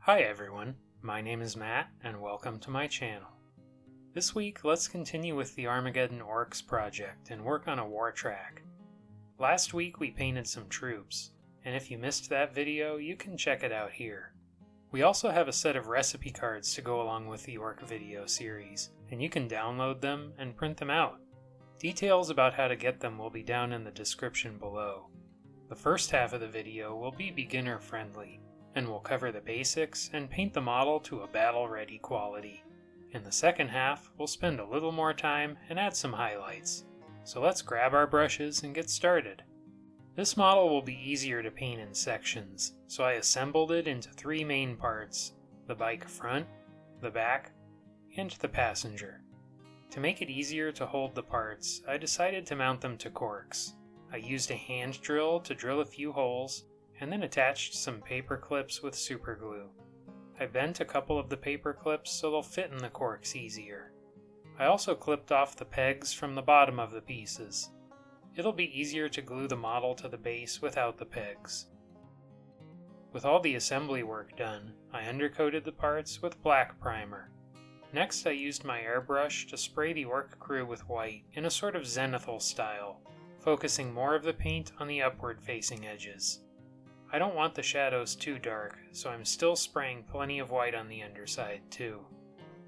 Hi everyone, my name is Matt and welcome to my channel. This week let's continue with the Armageddon Orcs project and work on a Wartrakk. Last week we painted some troops, and if you missed that video you can check it out here. We also have a set of recipe cards to go along with the Orc video series, and you can download them and print them out. Details about how to get them will be down in the description below. The first half of the video will be beginner friendly, and we'll cover the basics and paint the model to a battle-ready quality. In the second half, we'll spend a little more time and add some highlights. So let's grab our brushes and get started. This model will be easier to paint in sections, so I assembled it into three main parts: the bike front, the back, and the passenger. To make it easier to hold the parts, I decided to mount them to corks. I used a hand drill to drill a few holes, and then attached some paper clips with super glue. I bent a couple of the paper clips so they'll fit in the corks easier. I also clipped off the pegs from the bottom of the pieces. It'll be easier to glue the model to the base without the pegs. With all the assembly work done, I undercoated the parts with black primer. Next I used my airbrush to spray the orc crew with white in a sort of zenithal style, focusing more of the paint on the upward facing edges. I don't want the shadows too dark, so I'm still spraying plenty of white on the underside too.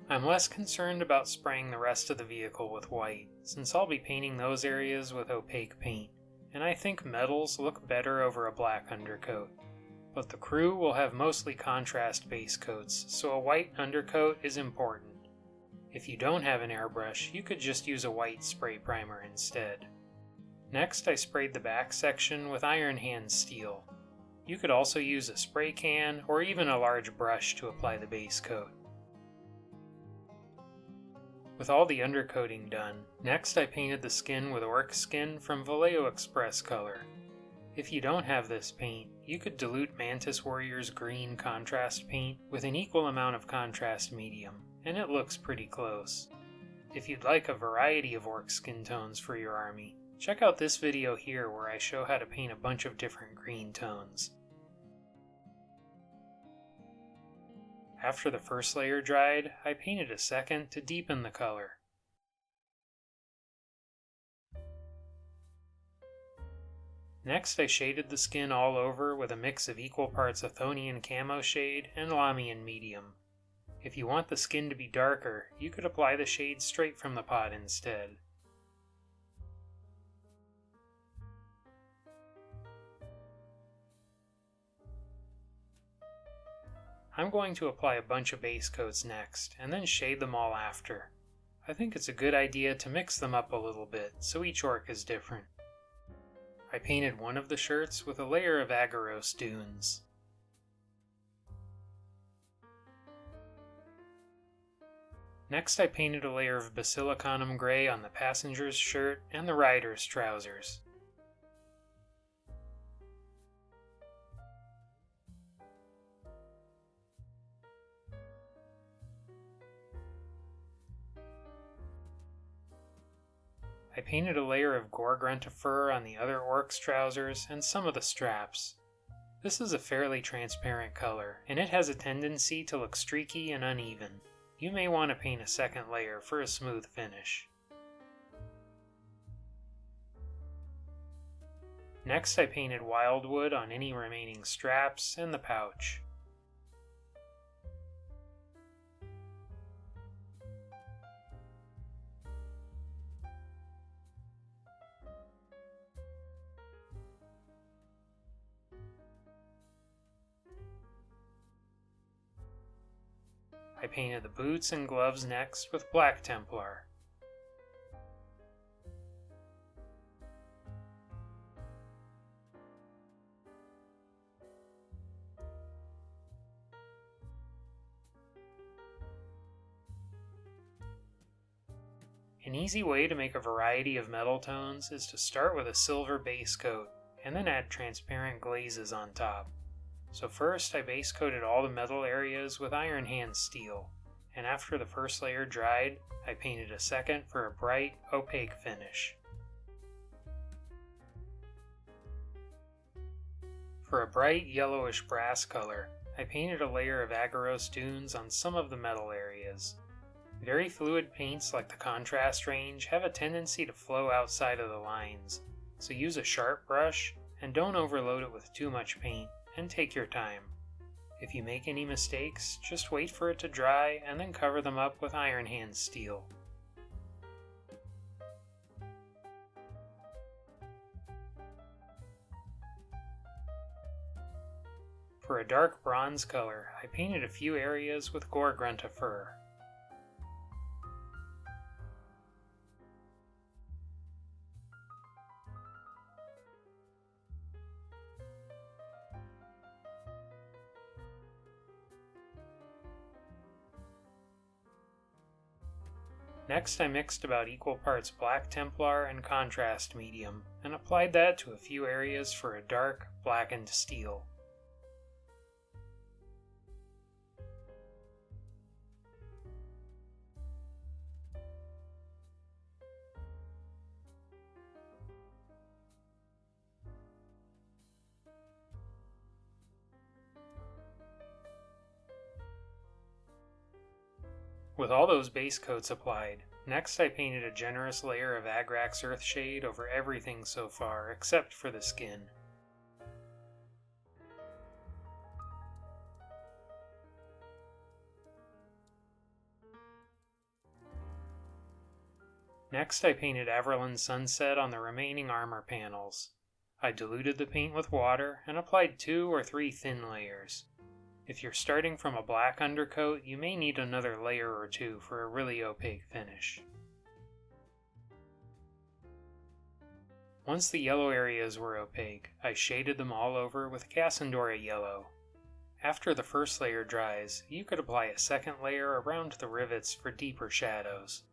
I'm less concerned about spraying the rest of the vehicle with white, since I'll be painting those areas with opaque paint, and I think metals look better over a black undercoat. But the crew will have mostly contrast base coats, so a white undercoat is important. If you don't have an airbrush, you could just use a white spray primer instead. Next I sprayed the back section with iron hand steel. You could also use a spray can or even a large brush to apply the base coat. With all the undercoating done, next I painted the skin with orc skin from Vallejo Xpress color. If you don't have this paint, you could dilute Mantis Warrior's green contrast paint with an equal amount of contrast medium, and it looks pretty close. If you'd like a variety of orc skin tones for your army, check out this video here where I show how to paint a bunch of different green tones. After the first layer dried, I painted a second to deepen the color. Next I shaded the skin all over with a mix of equal parts Athonian camo shade and Lamian medium. If you want the skin to be darker, you could apply the shade straight from the pot instead. I'm going to apply a bunch of base coats next, and then shade them all after. I think it's a good idea to mix them up a little bit, so each orc is different. I painted one of the shirts with a layer of Aggaros dunes. Next I painted a layer of Basilicanum gray on the passenger's shirt and the rider's trousers. I painted a layer of Gore-Grunta fur on the other orc's trousers and some of the straps. This is a fairly transparent color, and it has a tendency to look streaky and uneven. You may want to paint a second layer for a smooth finish. Next I painted Wyldwood on any remaining straps and the pouch. I painted the boots and gloves next with black Templar. An easy way to make a variety of metal tones is to start with a silver base coat and then add transparent glazes on top. So first I base coated all the metal areas with iron hand steel, and after the first layer dried, I painted a second for a bright, opaque finish. For a bright yellowish brass color, I painted a layer of Aggaros dunes on some of the metal areas. Very fluid paints like the contrast range have a tendency to flow outside of the lines, so use a sharp brush and don't overload it with too much paint, and take your time. If you make any mistakes, just wait for it to dry and then cover them up with Iron Hand steel. For a dark bronze color, I painted a few areas with Gore-Grunta fur. Next, I mixed about equal parts black Templar and contrast medium, and applied that to a few areas for a dark, blackened steel. With all those base coats applied, next I painted a generous layer of Aggaros Earthshade over everything so far except for the skin. Next I painted Averland Sunset on the remaining armor panels. I diluted the paint with water and applied 2 or 3 thin layers. If you're starting from a black undercoat, you may need another layer or 2 for a really opaque finish. Once the yellow areas were opaque, I shaded them all over with Cassandora Yellow. After the first layer dries, you could apply a second layer around the rivets for deeper shadows.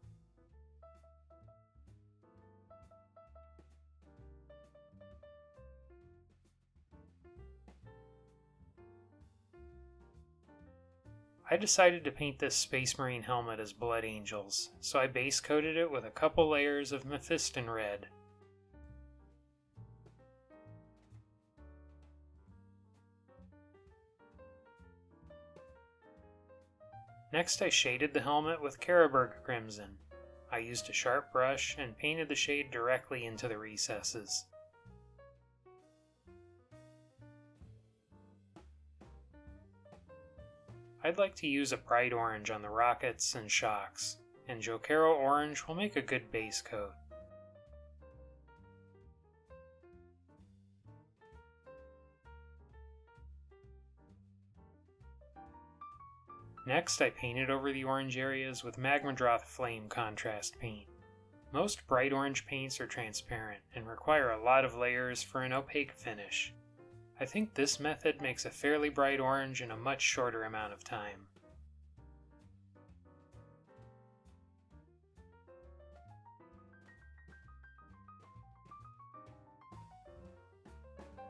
I decided to paint this Space Marine helmet as Blood Angels, so I base coated it with a couple layers of Mephiston Red. Next I shaded the helmet with Carroburg Crimson. I used a sharp brush and painted the shade directly into the recesses. I'd like to use a bright orange on the rockets and shocks, and Jokero Orange will make a good base coat. Next I painted over the orange areas with Magmadroth Flame contrast paint. Most bright orange paints are transparent and require a lot of layers for an opaque finish. I think this method makes a fairly bright orange in a much shorter amount of time.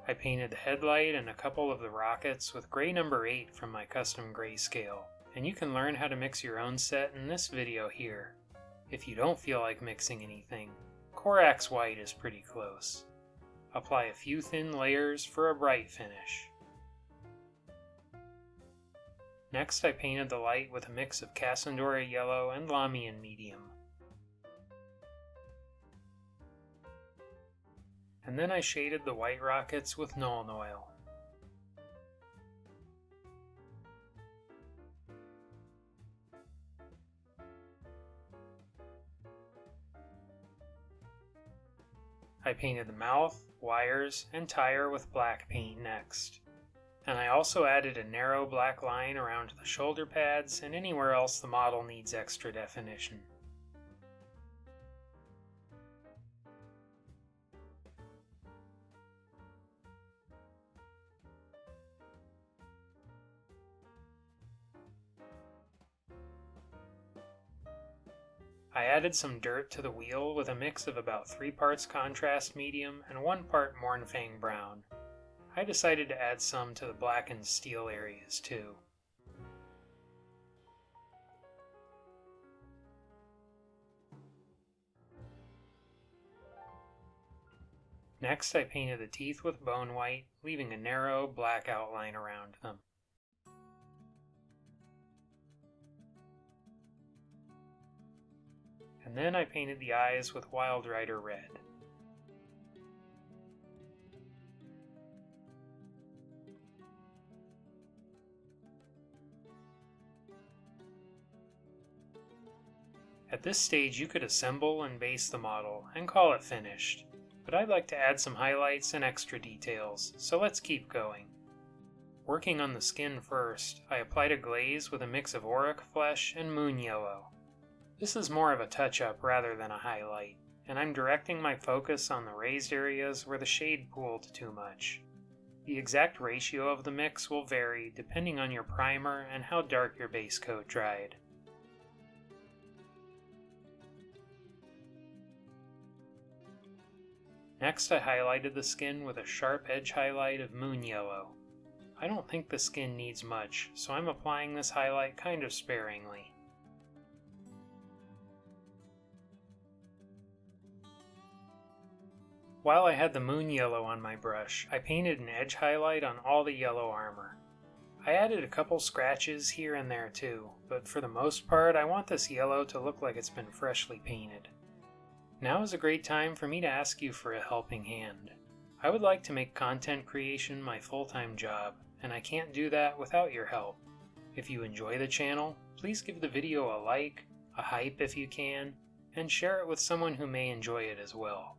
I painted the headlight and a couple of the rockets with gray number 8 from my custom grayscale, and you can learn how to mix your own set in this video here. If you don't feel like mixing anything, Corax White is pretty close. Apply a few thin layers for a bright finish. Next I painted the light with a mix of Cassandora Yellow and Lamian Medium. And then I shaded the white rockets with Nuln Oil. I painted the mouth, wires, and tire with black paint next. And I also added a narrow black line around the shoulder pads and anywhere else the model needs extra definition. I added some dirt to the wheel with a mix of about 3 parts contrast medium and 1 part Mournfang brown. I decided to add some to the blackened steel areas too. Next I painted the teeth with Bonewhite, leaving a narrow black outline around them. and then I painted the eyes with Wild Rider red. At this stage you could assemble and base the model and call it finished, but I'd like to add some highlights and extra details, so let's keep going. Working on the skin first, I applied a glaze with a mix of Ork flesh and moon yellow. This is more of a touch-up rather than a highlight, and I'm directing my focus on the raised areas where the shade pooled too much. The exact ratio of the mix will vary depending on your primer and how dark your base coat dried. Next I highlighted the skin with a sharp edge highlight of moon yellow. I don't think the skin needs much, so I'm applying this highlight kind of sparingly. While I had the moon yellow on my brush, I painted an edge highlight on all the yellow armor. I added a couple scratches here and there too, but for the most part I want this yellow to look like it's been freshly painted. Now is a great time for me to ask you for a helping hand. I would like to make content creation my full-time job, and I can't do that without your help. If you enjoy the channel, please give the video a like, a hype if you can, and share it with someone who may enjoy it as well.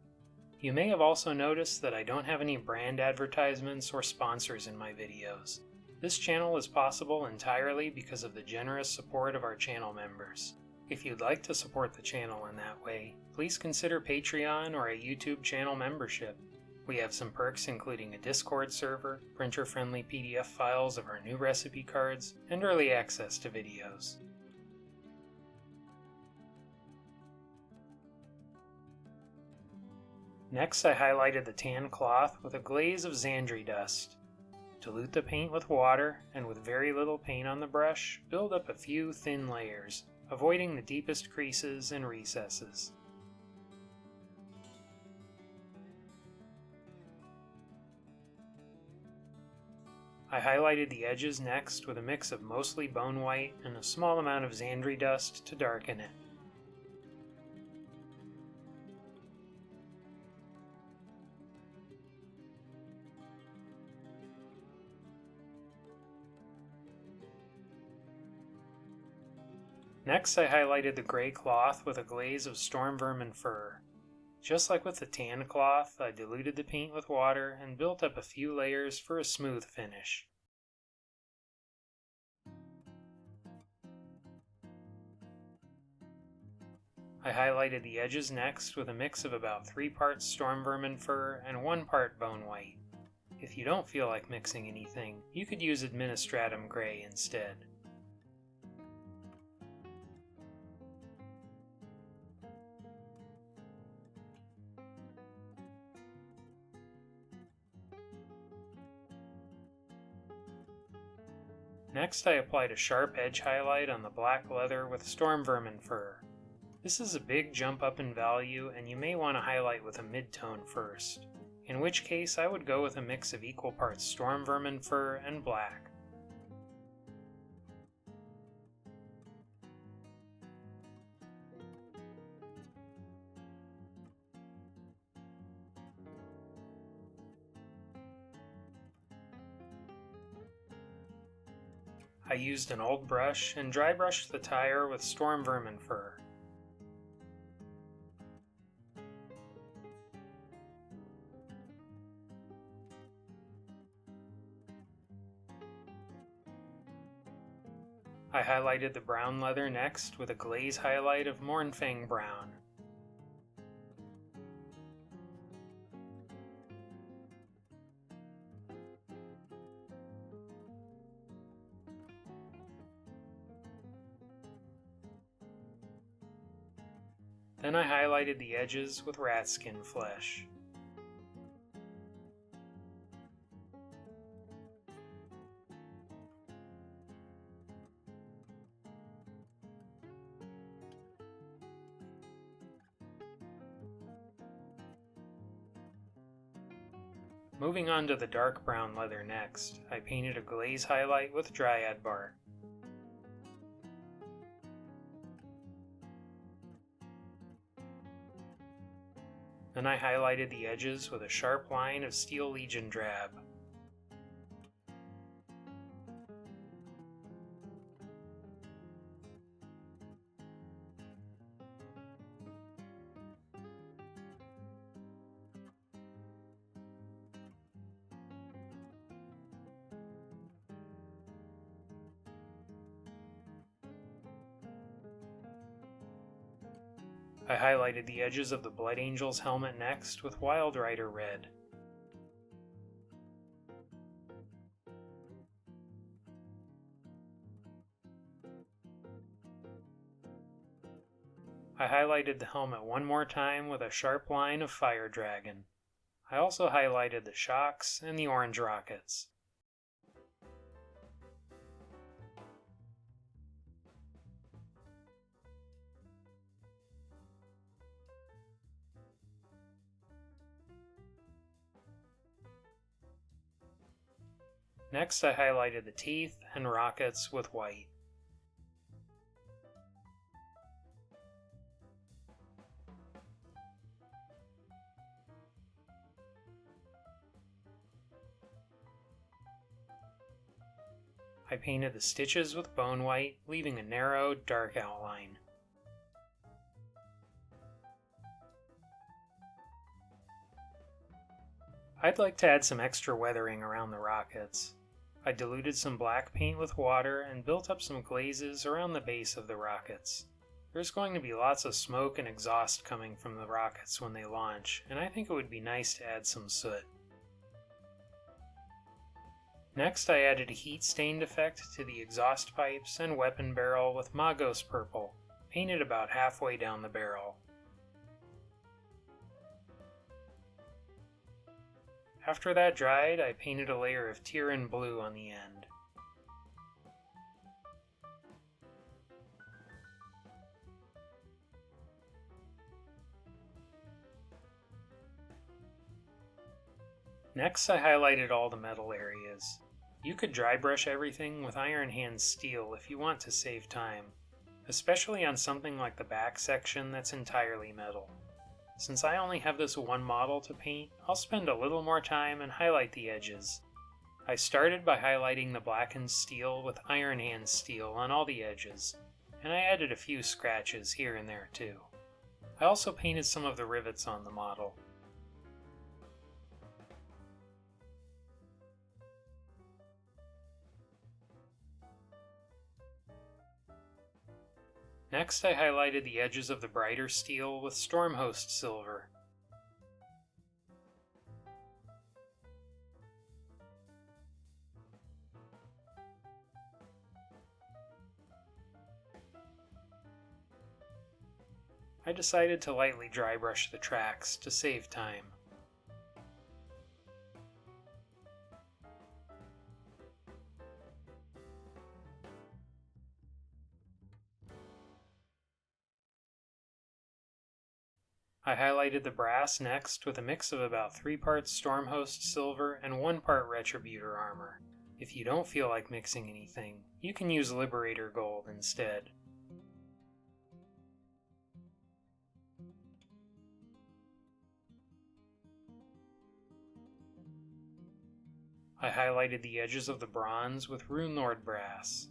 You may have also noticed that I don't have any brand advertisements or sponsors in my videos. This channel is possible entirely because of the generous support of our channel members. If you'd like to support the channel in that way, please consider Patreon or a YouTube channel membership. We have some perks including a Discord server, printer-friendly PDF files of our new recipe cards, and early access to videos. Next I highlighted the tan cloth with a glaze of Xandri dust. Dilute the paint with water, and with very little paint on the brush, build up a few thin layers, avoiding the deepest creases and recesses. I highlighted the edges next with a mix of mostly Bonewhite and a small amount of Xandri dust to darken it. Next I highlighted the gray cloth with a glaze of storm vermin fur. Just like with the tan cloth, I diluted the paint with water and built up a few layers for a smooth finish. I highlighted the edges next with a mix of about 3 parts storm vermin fur and 1 part Bonewhite. If you don't feel like mixing anything, you could use Administratum Gray instead. Next I applied a sharp edge highlight on the black leather with storm vermin fur. This is a big jump up in value and you may want to highlight with a mid-tone first, in which case I would go with a mix of equal parts storm vermin fur and black. I used an old brush and dry brushed the tire with storm vermin fur. I highlighted the brown leather next with a glaze highlight of Mournfang Brown. Then I highlighted the edges with rat skin flesh. Moving on to the dark brown leather next, I painted a glaze highlight with Dryad bark. Then I highlighted the edges with a sharp line of Steel Legion drab. I highlighted the edges of the Blood Angel's helmet next with Wild Rider red. I highlighted the helmet one more time with a sharp line of Fire Dragon. I also highlighted the shocks and the orange rockets. Next, I highlighted the teeth and rockets with white. I painted the stitches with Bonewhite, leaving a narrow, dark outline. I'd like to add some extra weathering around the rockets. I diluted some black paint with water and built up some glazes around the base of the rockets. There's going to be lots of smoke and exhaust coming from the rockets when they launch, and I think it would be nice to add some soot. Next, I added a heat-stained effect to the exhaust pipes and weapon barrel with Magos purple, painted about halfway down the barrel. After that dried, I painted a layer of Tyran blue on the end. Next, I highlighted all the metal areas. You could dry brush everything with Iron Hand steel if you want to save time, especially on something like the back section that's entirely metal. Since I only have this one model to paint, I'll spend a little more time and highlight the edges. I started by highlighting the blackened steel with Iron Hand steel on all the edges, and I added a few scratches here and there too. I also painted some of the rivets on the model. Next, I highlighted the edges of the brighter steel with Stormhost silver. I decided to lightly dry brush the tracks to save time. I highlighted the brass next with a mix of about 3 parts Stormhost silver and 1 part Retributor armor. If you don't feel like mixing anything, you can use Liberator gold instead. I highlighted the edges of the bronze with Runelord brass.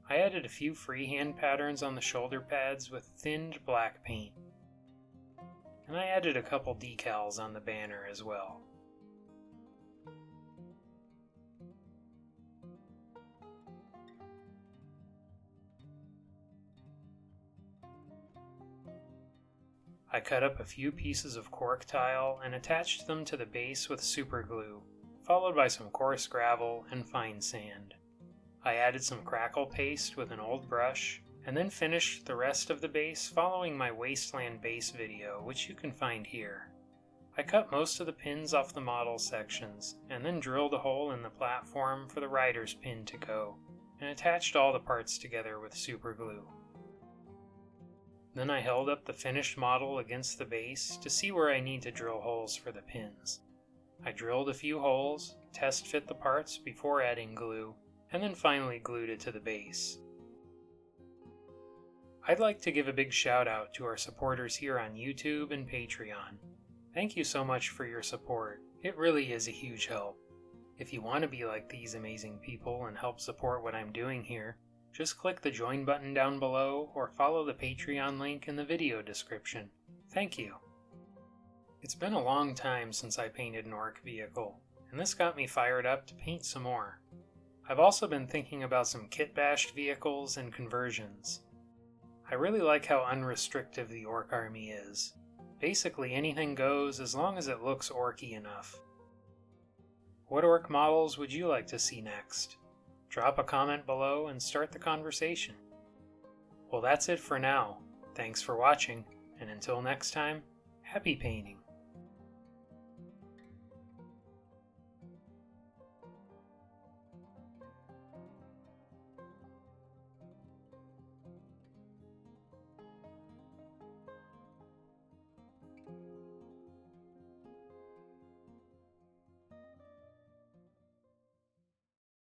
I added a few freehand patterns on the shoulder pads with thinned black paint. And I added a couple decals on the banner as well. I cut up a few pieces of cork tile and attached them to the base with super glue, followed by some coarse gravel and fine sand. I added some crackle paste with an old brush, and then finished the rest of the base following my Wasteland base video, which you can find here. I cut most of the pins off the model sections, and then drilled a hole in the platform for the rider's pin to go, and attached all the parts together with super glue. Then I held up the finished model against the base to see where I need to drill holes for the pins. I drilled a few holes, test fit the parts before adding glue, and then finally glued it to the base. I'd like to give a big shout out to our supporters here on YouTube and Patreon. Thank you so much for your support. It really is a huge help. If you want to be like these amazing people and help support what I'm doing here, just click the join button down below or follow the Patreon link in the video description. Thank you. It's been a long time since I painted an orc vehicle, and this got me fired up to paint some more. I've also been thinking about some kit-bashed vehicles and conversions. I really like how unrestrictive the orc army is. Basically anything goes as long as it looks orky enough. What orc models would you like to see next? Drop a comment below and start the conversation. Well, that's it for now. Thanks for watching, and until next time, happy painting!